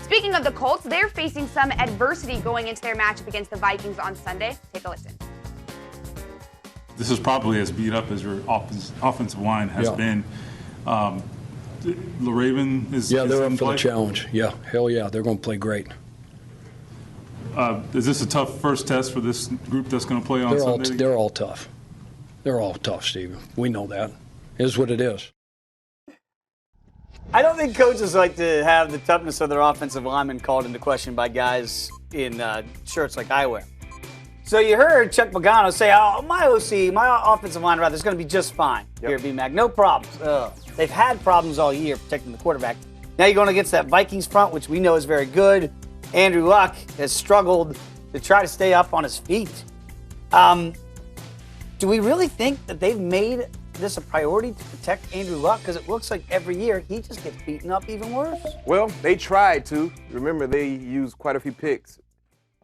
Speaking of the Colts, they're facing some adversity going into their matchup against the Vikings on Sunday. Take a listen. This is probably as beat up as your offensive line has been. The Raven is they're up for play? the challenge. Yeah, hell yeah, they're going to play great. Is this a tough first test for this group that's going to play on Sunday? They're all tough. They're all tough, Steve. We know that. It is what it is. I don't think coaches like to have the toughness of their offensive linemen called into question by guys in shirts like I wear. So you heard Chuck Pagano say, "Oh, my OC, my offensive line, rather, is going to be just fine here at BMAC. No problems." They've had problems all year protecting the quarterback. Now you're going against that Vikings front, which we know is very good. Andrew Luck has struggled to try to stay up on his feet. Do we really think that they've made this a priority to protect Andrew Luck? Because it looks like every year he just gets beaten up even worse. Well, they tried to. Remember, they used quite a few picks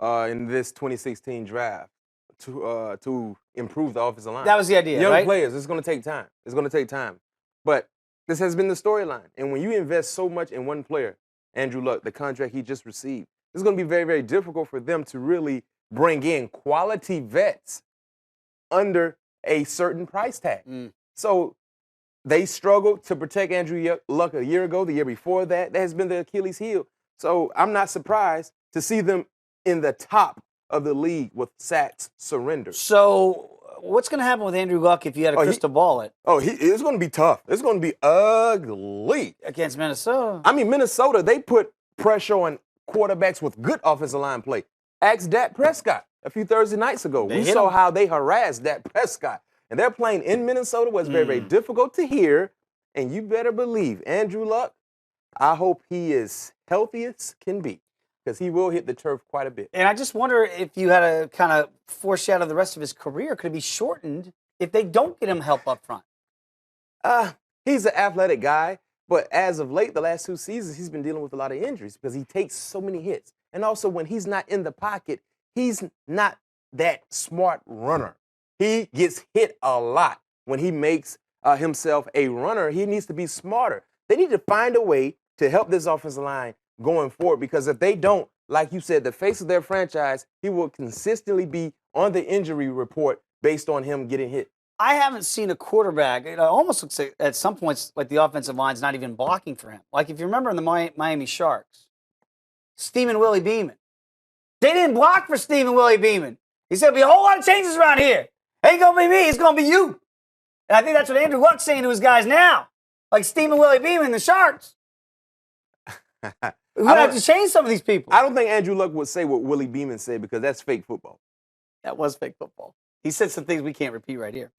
in this 2016 draft to improve the offensive line. That was the idea, Young right? players, it's going to take time. It's going to take time. But this has been the storyline. And when you invest so much in one player, Andrew Luck, the contract he just received, it's going to be very, very difficult for them to really bring in quality vets under a certain price tag. So they struggled to protect Andrew Luck a year ago, the year before that. That has been the Achilles heel. So I'm not surprised to see them in the top of the league with sacks surrendered. So what's going to happen with Andrew Luck if you had a crystal ball it? It's going to be tough. It's going to be ugly. Against Minnesota. I mean, Minnesota, they put pressure on quarterbacks with good offensive line play. Ask Dak Prescott a few Thursday nights ago. We saw how they harassed Dak Prescott. And they're playing in Minnesota where it's very, very difficult to hear. And you better believe, Andrew Luck, I hope he is healthy as can be, because he will hit the turf quite a bit. And I just wonder if you had to kind of foreshadow the rest of his career, could it be shortened if they don't get him help up front? He's an athletic guy, but as of late, the last 2 seasons, he's been dealing with a lot of injuries because he takes so many hits. And also, when he's not in the pocket, he's not that smart runner. He gets hit a lot when he makes himself a runner. He needs to be smarter. They need to find a way to help this offensive line going forward, because if they don't, like you said, the face of their franchise, he will consistently be on the injury report based on him getting hit. I haven't seen a quarterback. It almost looks like at some points like the offensive line's not even blocking for him. Like if you remember in the Miami Sharks, Steamin' Willie Beeman. They didn't block for Steamin' Willie Beeman. He said, there'll be a whole lot of changes around here. Ain't going to be me. It's going to be you. And I think that's what Andrew Luck's saying to his guys now. Like Steamin' Willie Beeman, the Sharks. We're going to have to change some of these people. I don't think Andrew Luck would say what Willie Beeman said, because that's fake football. That was fake football. He said some things we can't repeat right here.